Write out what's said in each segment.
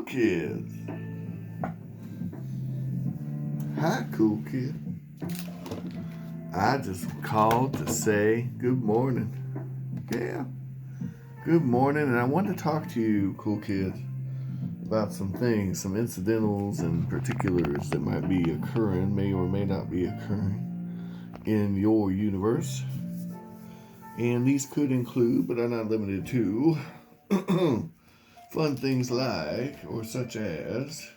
cool kids. Hi, cool kid. I just called to say good morning. Yeah, good morning. And I wanted to talk to you, cool kids, about some things, some incidentals and particulars that might be occurring, may or may not be occurring in your universe. And these could include, but are not limited to, fun things like, or such as,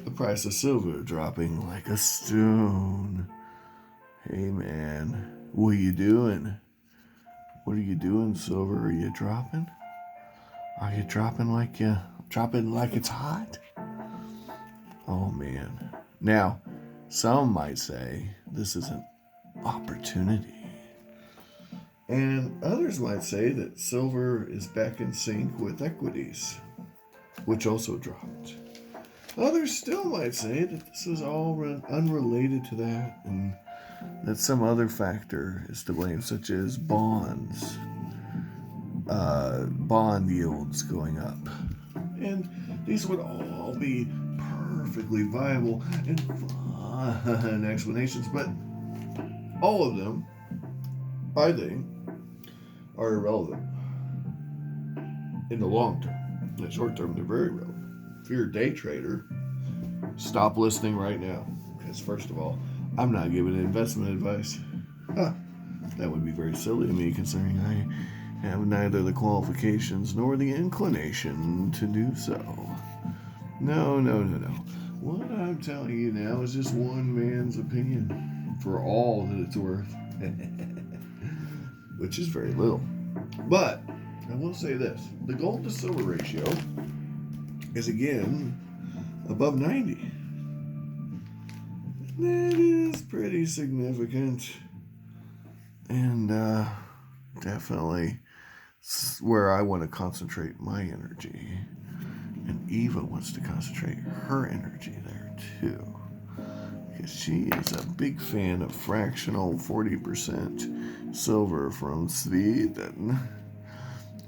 the price of silver dropping like a stone. Hey man, what are you doing? What are you doing, silver? Are you dropping? Are you dropping like it's hot? Oh man. Now, some might say this is an opportunity. And others might say that silver is back in sync with equities, which also dropped. Others still might say that this is all unrelated to that and that some other factor is to blame, such as bonds, bond yields going up. And these would all be perfectly viable and fun explanations, but all of them, I think, are irrelevant in the long term. In the short term, they're very relevant. If you're a day trader, stop listening right now. Because first of all, I'm not giving investment advice. That would be very silly of me, considering I have neither the qualifications nor the inclination to do so. No. What I'm telling you now is just one man's opinion for all that it's worth. Which is very little. But I will say this. The gold to silver ratio is again above 90. That is pretty significant. And definitely where I want to concentrate my energy. And Eva wants to concentrate her energy there too. Because she is a big fan of fractional 40% silver from Sweden.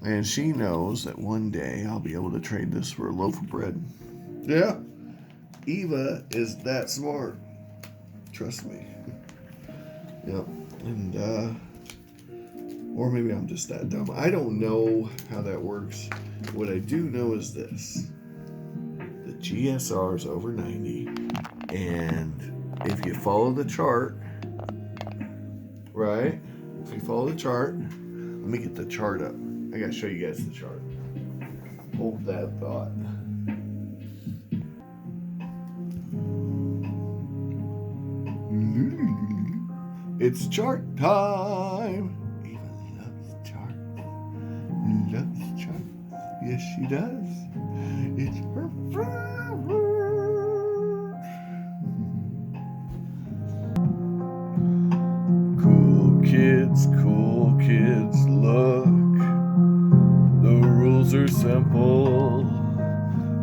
And she knows that one day I'll be able to trade this for a loaf of bread. Yeah, Eva is that smart. Trust me. Yep. And, or maybe I'm just that dumb. I don't know how that works. What I do know is this. The GSR is over 90. And if you follow the chart, right? If you follow the chart, let me get the chart up. I gotta show you guys the chart. Hold that thought. It's chart time. Eva loves charts. Loves charts. Yes, she does. It's her favorite. Cool kids, look. The rules are simple.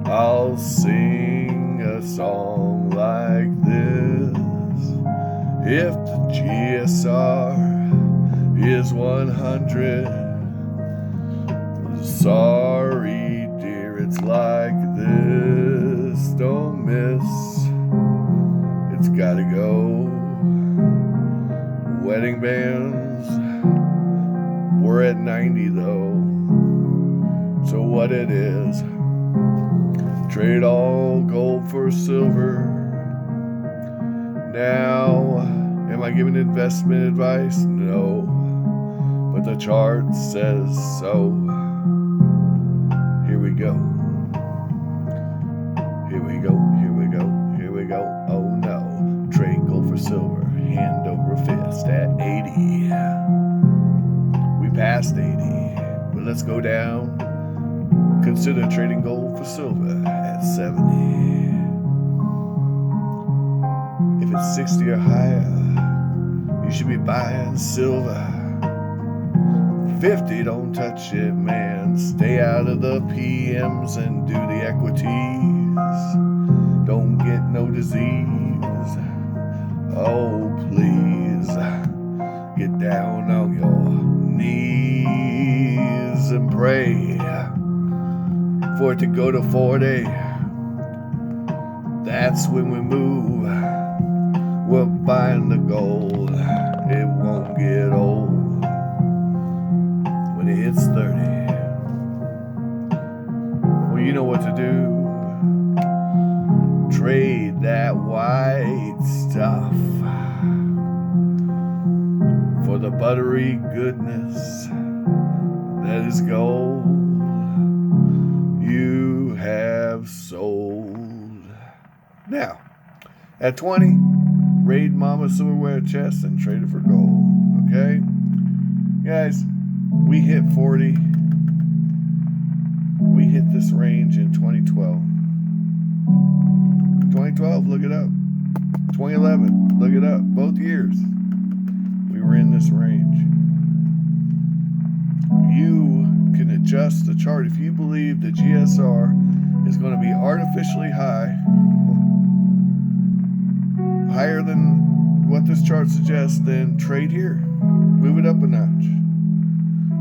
I'll sing a song like this. If the GSR is 100, sorry dear, it's like this. Don't miss, it's gotta go. Wedding bands, we're at 90 though. So what it is, trade all gold for silver. Now, am I giving investment advice? No, but the chart says so. Here we go. Here we go. Oh no, trade gold for silver, hand over fist at 80. We passed 80, but let's go down. Consider trading gold for silver at 70. If it's 60 or higher, you should be buying silver. 50, don't touch it, man. Stay out of the PMs and do the equities. Don't get no disease. Oh, please. Get down on your knees and pray for it to go to 40. That's when we move. We're buying the gold. It won't get old when it hits 30. Well, you know what to do. Trade that white stuff for the buttery goodness that is gold you have sold. Now, at 20, raid Mama's silverware chest and trade it for gold. Okay? Guys, we hit 40. We hit this range in 2012. 2012, look it up. 2011, look it up. Both years, we were in this range. You can adjust the chart if you believe the GSR is going to be artificially higher than what this chart suggests, then trade here. Move it up a notch.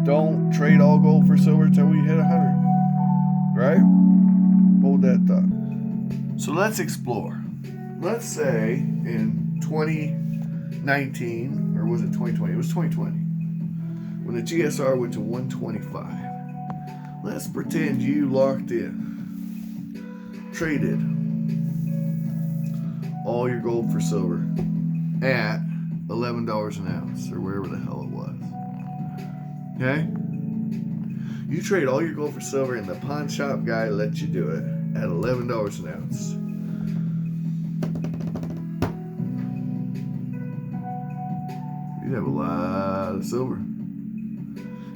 Don't trade all gold for silver until we hit 100. Right? Hold that thought. So let's explore. Let's say in 2019, or was it 2020? It was 2020. When the GSR went to 125. Let's pretend you locked in. Traded all your gold for silver at $11 an ounce, or wherever the hell it was. Okay? You trade all your gold for silver and the pawn shop guy lets you do it at $11 an ounce. You'd have a lot of silver.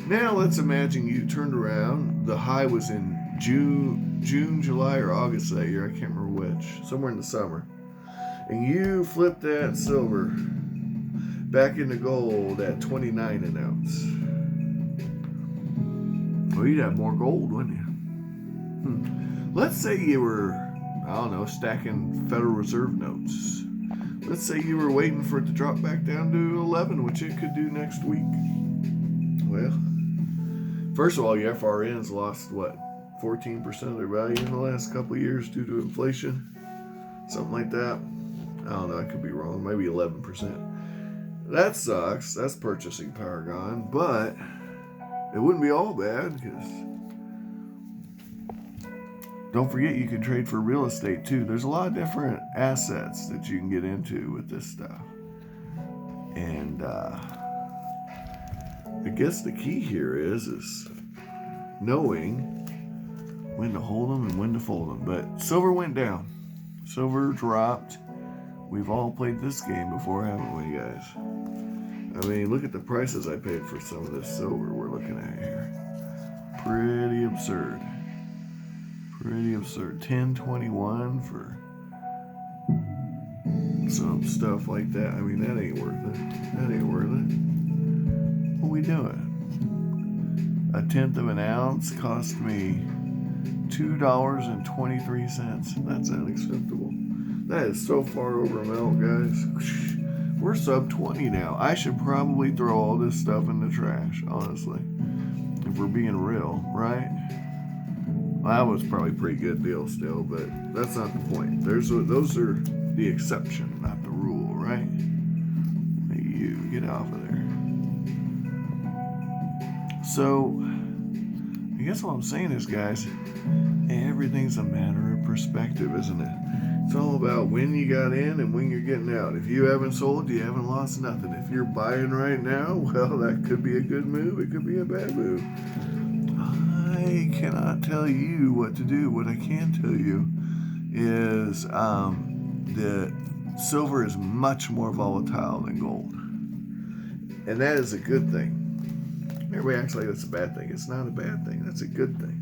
Now let's imagine you turned around. The high was in June, July, or August that year. I can't remember which. Somewhere in the summer. And you flipped that silver back into gold at $29 an ounce. Well, you'd have more gold, wouldn't you? Let's say you were, I don't know, stacking Federal Reserve notes. Let's say you were waiting for it to drop back down to 11, which it could do next week. Well, first of all, your FRNs lost, 14% of their value in the last couple of years due to inflation? Something like that. I don't know, I could be wrong. Maybe 11%. That sucks. That's purchasing power gone. But it wouldn't be all bad, because don't forget you can trade for real estate too. There's a lot of different assets that you can get into with this stuff. And I guess the key here is knowing when to hold them and when to fold them. But silver went down. Silver dropped. We've all played this game before, haven't we, guys? I mean, look at the prices I paid for some of this silver we're looking at here. Pretty absurd. Pretty absurd. $10.21 for some stuff like that. I mean, that ain't worth it. That ain't worth it. What are we doing? 1/10 of an ounce cost me $2.23. That's unacceptable. That is so far over melt, guys. We're sub 20 now. I should probably throw all this stuff in the trash, honestly. If we're being real, right? Well, that was probably a pretty good deal still, but that's not the point. Those are the exception, not the rule, right? Hey, you, get off of there. So, I guess what I'm saying is, guys, everything's a matter of perspective, isn't it? It's all about when you got in and when you're getting out. If you haven't sold, you haven't lost nothing. If you're buying right now, well, that could be a good move. It could be a bad move. I cannot tell you what to do. What I can tell you is that silver is much more volatile than gold. And that is a good thing. Everybody acts like that's a bad thing. It's not a bad thing. That's a good thing.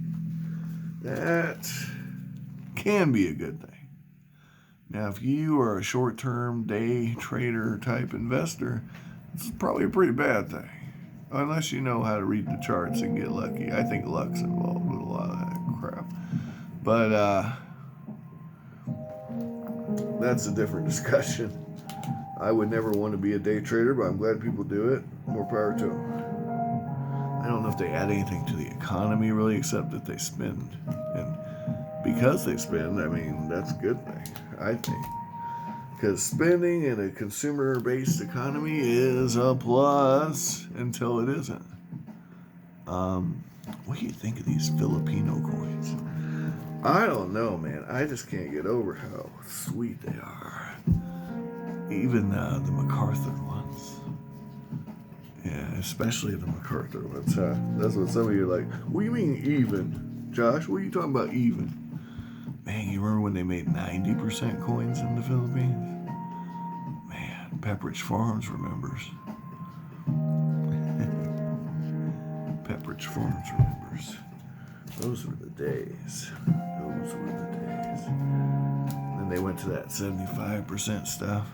That can be a good thing. Now, if you are a short-term day trader type investor, it's probably a pretty bad thing. Unless you know how to read the charts and get lucky. I think luck's involved with a lot of that crap. But that's a different discussion. I would never want to be a day trader, but I'm glad people do it. More power to them. I don't know if they add anything to the economy really, except that they spend. And because they spend, I mean, that's a good thing, I think. Because spending in a consumer-based economy is a plus until it isn't. What do you think of these Filipino coins? I don't know, man. I just can't get over how sweet they are. Even the MacArthur ones. Yeah, especially the MacArthur ones, huh? That's what some of you are like. What do you mean even? Josh, what are you talking about even? Man, you remember when they made 90% coins in the Philippines? Man, Pepperidge Farms remembers. Pepperidge Farms remembers. Those were the days. Those were the days. Then they went to that 75% stuff.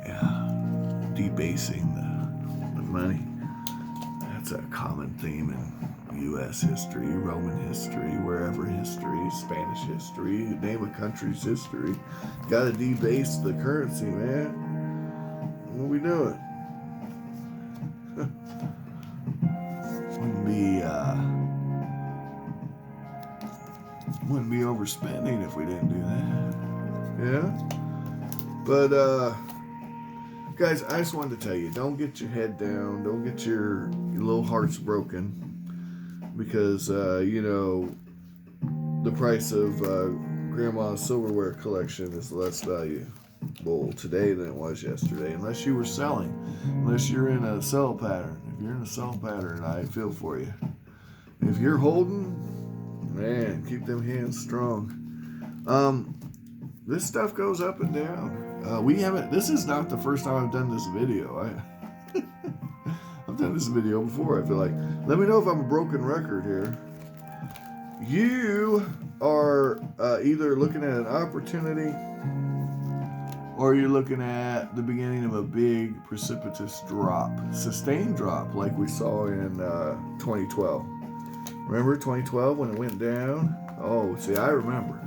Yeah, debasing the money. That's a common theme in U.S. history, Roman history, wherever history, Spanish history, name a country's history. Got to debase the currency, man. What are we doing? Wouldn't be overspending if we didn't do that. Yeah? But, guys, I just wanted to tell you, don't get your head down. Don't get your little hearts broken. Because, the price of Grandma's silverware collection is less valuable today than it was yesterday. Unless you were selling. Unless you're in a sell pattern. If you're in a sell pattern, I feel for you. If you're holding, man, keep them hands strong. This stuff goes up and down. This is not the first time I've done this video. I've done this video before, I feel like. Let me know if I'm a broken record here. You are either looking at an opportunity or you're looking at the beginning of a big precipitous drop, sustained drop like we saw in 2012. Remember 2012 when it went down? Oh, see, I remember.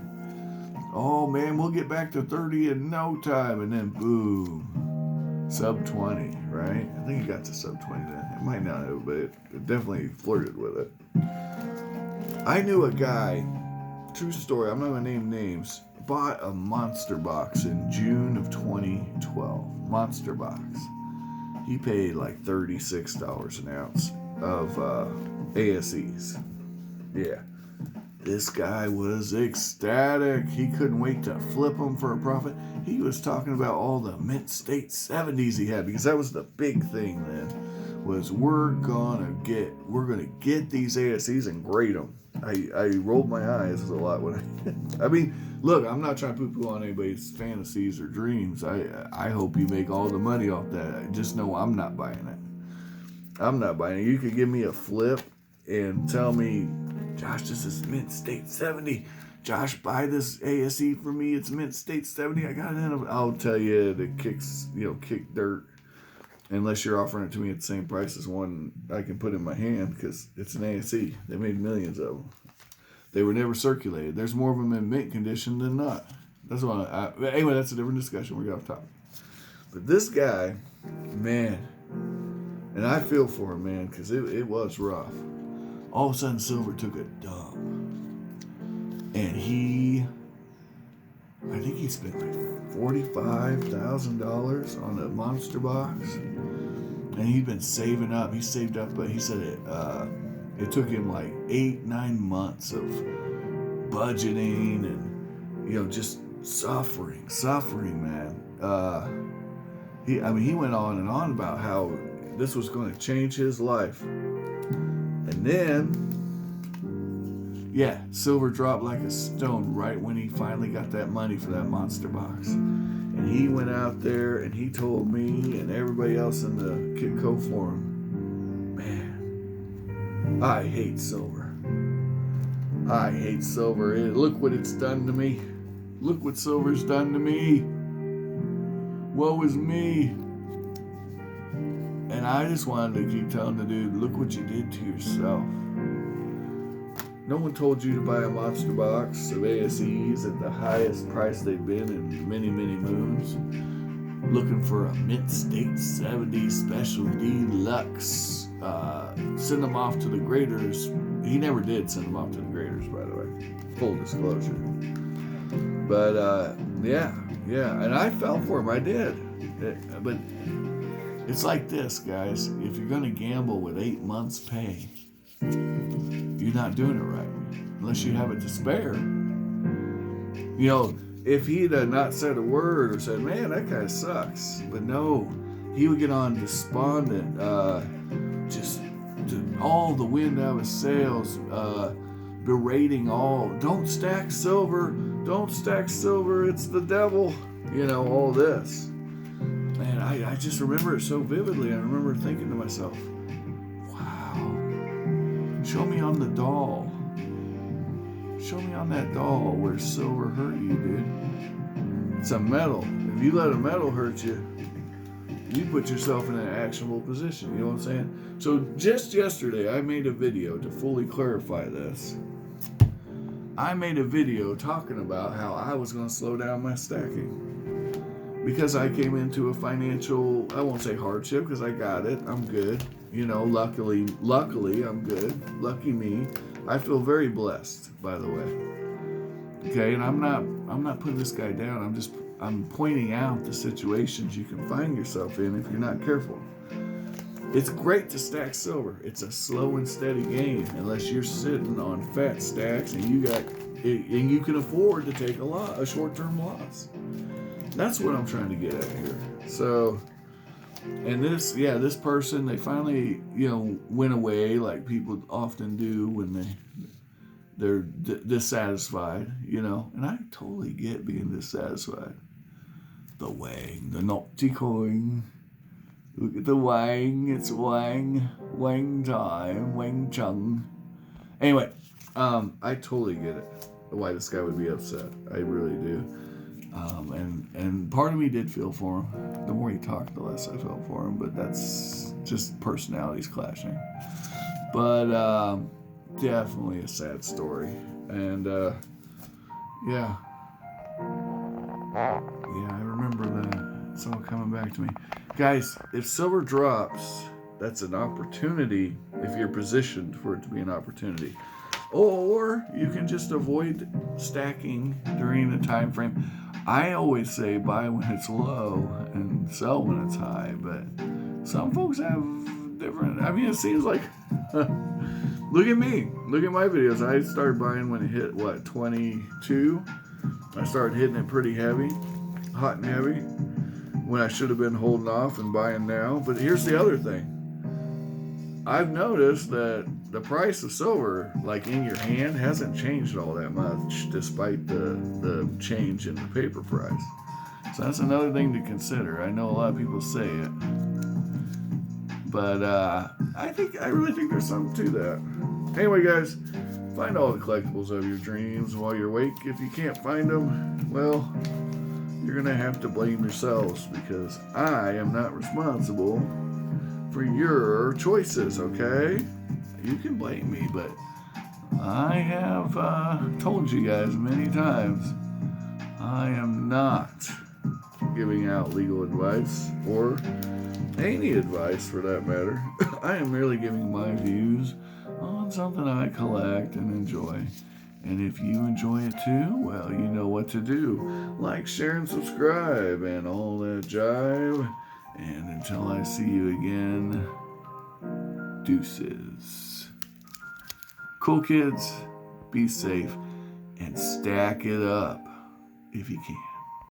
Oh, man, we'll get back to 30 in no time. And then, boom, sub 20, right? I think it got to sub 20 then. It might not have, but it definitely flirted with it. I knew a guy, true story, I'm not going to name names, bought a Monster Box in June of 2012. Monster Box. He paid like $36 an ounce of ASEs. Yeah. This guy was ecstatic. He couldn't wait to flip them for a profit. He was talking about all the mint state 70s he had, because that was the big thing then, was we're gonna get these ASEs and grade them. I rolled my eyes a lot when I mean, look, I'm not trying to poo-poo on anybody's fantasies or dreams. I hope you make all the money off that. Just know I'm not buying it. I'm not buying it. You could give me a flip and tell me, Josh, this is mint state 70. Josh, buy this ASE for me. It's mint state 70. I got it in. I'll tell you that kick dirt. Unless you're offering it to me at the same price as one I can put in my hand, because it's an ASE. They made millions of them. They were never circulated. There's more of them in mint condition than not. That's why. Anyway, that's a different discussion. We got off topic. But this guy, man, and I feel for him, man, because it was rough. All of a sudden, silver took a dump. And I think he spent like $45,000 on a Monster Box. And he'd been saving up. He saved up, but he said it took him like 8-9 months of budgeting and, just suffering, man. He went on and on about how this was going to change his life. And then, silver dropped like a stone right when he finally got that money for that Monster Box. And he went out there and he told me and everybody else in the Kitco forum, man, I hate silver. I hate silver. Look what it's done to me. Look what silver's done to me. Woe is me. And I just wanted to keep telling the dude, look what you did to yourself. No one told you to buy a Monster Box of ASEs at the highest price they've been in many, many moons. looking for a Mint State 70 Special Deluxe. Send them off to the graders. He never did send them off to the graders, by the way. Full disclosure. But yeah, and I fell for him. I did. But it's like this, guys. If you're going to gamble with 8 months' pay, you're not doing it right. Unless you have it to spare. You know, if he'd not said a word or said, man, that guy sucks. But no, he would get on despondent, just all the wind out of his sails, berating all, don't stack silver, it's the devil, you know, all this. Man, I just remember it so vividly. I remember thinking to myself, wow, show me on the doll. Show me on that doll where silver hurt you, dude. It's a metal. If you let a metal hurt you, you put yourself in an actionable position. You know what I'm saying? So just yesterday, I made a video to fully clarify this. I made a video talking about how I was going to slow down my stacking. Because I came into a financial, I won't say hardship, because I got it. I'm good. You know, luckily, I'm good. Lucky me. I feel very blessed, by the way. Okay, and I'm not putting this guy down. I'm pointing out the situations you can find yourself in if you're not careful. It's great to stack silver. It's a slow and steady game, unless you're sitting on fat stacks and you can afford to take a short-term loss. That's what I'm trying to get at here. So, and this person, they finally, went away like people often do when they're dissatisfied, and I totally get being dissatisfied. The Wang, the naughty coin. Look at the Wang, it's Wang time, Wang Chung. Anyway, I totally get it, why this guy would be upset. I really do. And part of me did feel for him. The more he talked, the less I felt for him, but that's just personalities clashing. But definitely a sad story. And yeah, I remember that. It's all coming back to me. Guys, if silver drops, that's an opportunity if you're positioned for it to be an opportunity. Or you can just avoid stacking during the time frame. I always say buy when it's low and sell when it's high, but some folks have different. I mean, it seems like, look at me. Look at my videos. I started buying when it hit, 22? I started hitting it pretty heavy, hot and heavy, when I should have been holding off and buying now. But here's the other thing. I've noticed that the price of silver, like in your hand, hasn't changed all that much despite the change in the paper price. So that's another thing to consider. I know a lot of people say it, but I really think there's something to that. Anyway, guys, find all the collectibles of your dreams while you're awake. If you can't find them, well, you're gonna have to blame yourselves, because I am not responsible for your choices, okay? You can blame me, but I have told you guys many times, I am not giving out legal advice, or any advice for that matter. I am merely giving my views on something I collect and enjoy. And if you enjoy it too, well, you know what to do. Like, share, and subscribe, and all that jive. And until I see you again, deuces. Cool kids, be safe and stack it up if you can.